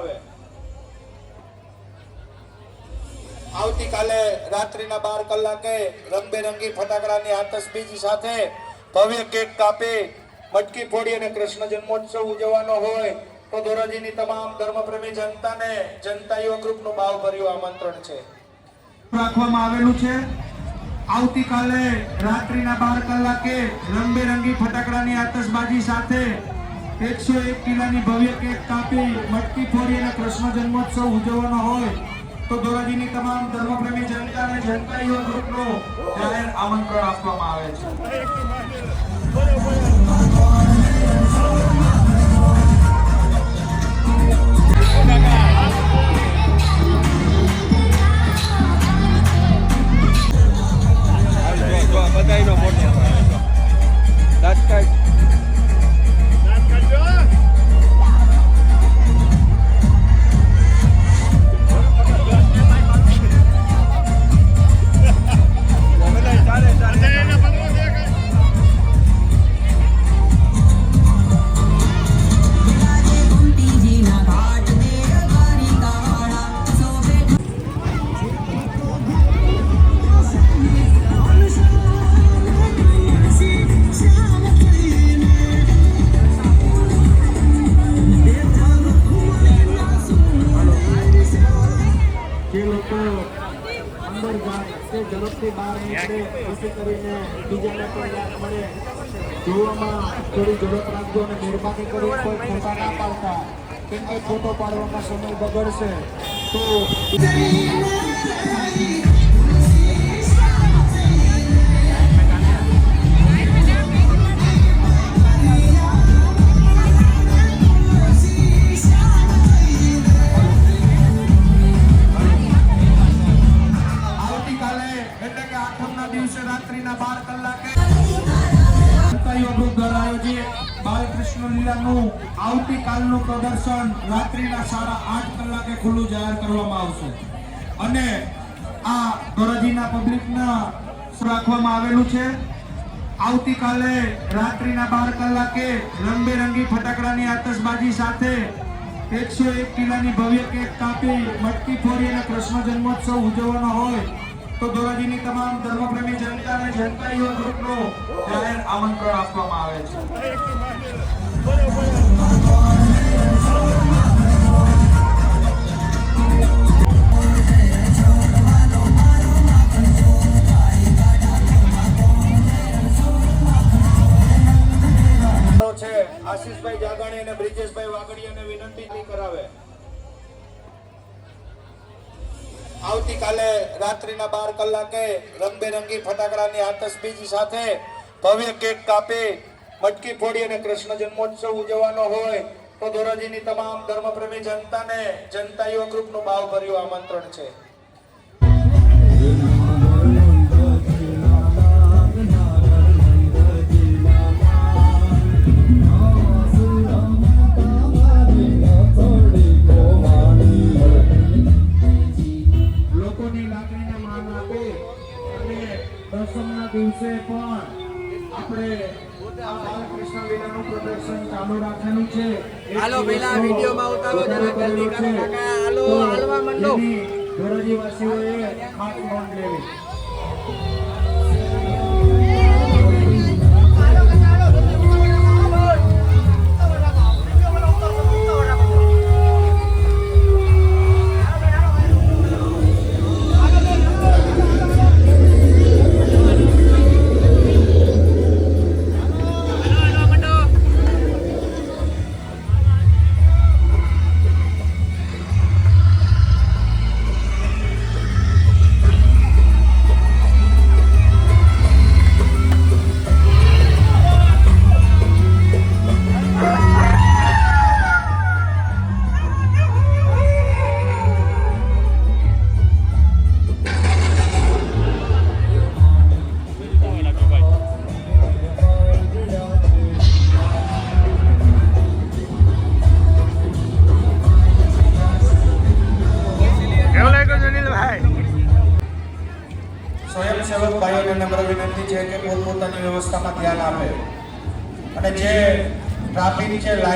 કરાવે। આવતીકાલે રાત્રિના 12 કલાકે રંગબેરંગી ફટાકડાની આતશબાજી સાથે ભવ્ય કેક કાપી મટકી ફોડી અને કૃષ્ણ જન્મોત્સવ ઉજવવાનો હોય તો ધોરાજીની તમામ ધર્મપ્રેમી જનતાને જનતા યુવા ગ્રુપનું ભાવભર્યું આમંત્રણ છે। રાખવામાં આવેલું છે। આવતીકાલે રાત્રિના 12 કલાકે રંગબેરંગી ફટાકડાની આતશબાજી સાથે 101 કિલોની ભવ્ય કેક કાપી મટકી ફોડી અને કૃષ્ણ જન્મોત્સવ ઉજવવાનો હોય તો ધોરાજીની તમામ ધર્મપ્રેમી જનતાને જનતા યુવા ગ્રુપનું જાહેર આમંત્રણ આપવામાં આવે છે। બધાયનો મોટો દાંત ઝડપથી બહાર નીકળે જેથી કરીને બીજાને પણ યાદ મળે। જોવામાં થોડી ઝડપ રાખજો અને મહેરબાની કરી કોઈ ફોટા ના પાડતા, કેમ કે ફોટો પાડવામાં સમય બગડશે તો રાત્રિના 12 કલાકે જનતા યુવા ગ્રુપ દ્વારા આયોજિત બાલકૃષ્ણ લીલાનું આવતીકાલનું પ્રદર્શન રાત્રિના 8:30 કલાકે ખુલ્લું જાહેર કરવામાં આવશે અને આ ધોરાજીના પબ્લિકના રાખવામાં આવેલું છે। આવતીકાલે રાત્રિના 12 કલાકે રંગબેરંગી ફટાકડાની આતશબાજી સાથે 101 કિલોની ભવ્ય કેક કાપી મટકી ફોડી અને કૃષ્ણ જન્મોત્સવ ઉજવવાનો હોય તો ધોરાજીની તમામ ધર્મપ્રેમી જનતાને જનતા યુવા ગ્રુપનું જાહેર આમંત્રણ આપવામાં આવે છે। આશીષભાઈ જાગાણી અને બ્રિજેશભાઈ વાગડિયાને વિનંતી કરાવે। આવતીકાલે રાત્રિના 12 કલાકે રંગબેરંગી ફટાકડાની આતશબાજી સાથે ભવ્ય કેક કાપી મટકી ફોડી અને કૃષ્ણ જન્મોત્સવ ઉજવવાનો હોય તો ધોરાજીની તમામ ધર્મપ્રેમી જનતાને જનતા યુવા ગ્રુપનું ભાવભર્યું આમંત્રણ છે। દસમના દિવસે પણ આપણે આ બાલકૃષ્ણ લીલાનું પ્રદર્શન ચાલુ રાખેલું છે। હાલો પેલા વિડિયોમાં ઉતારો જરા જલ્દી કરો કાકા, હાલો હાલવા માંડો। ધોરાજી વાસીઓએ ખાસ નોંધ લેવી। સ્વયંસેવક ભાઈઓને નમ્ર વિનંતી છે કે પોતપોતાની વ્યવસ્થામાં ધ્યાન આપે અને જે ટ્રાફિક છે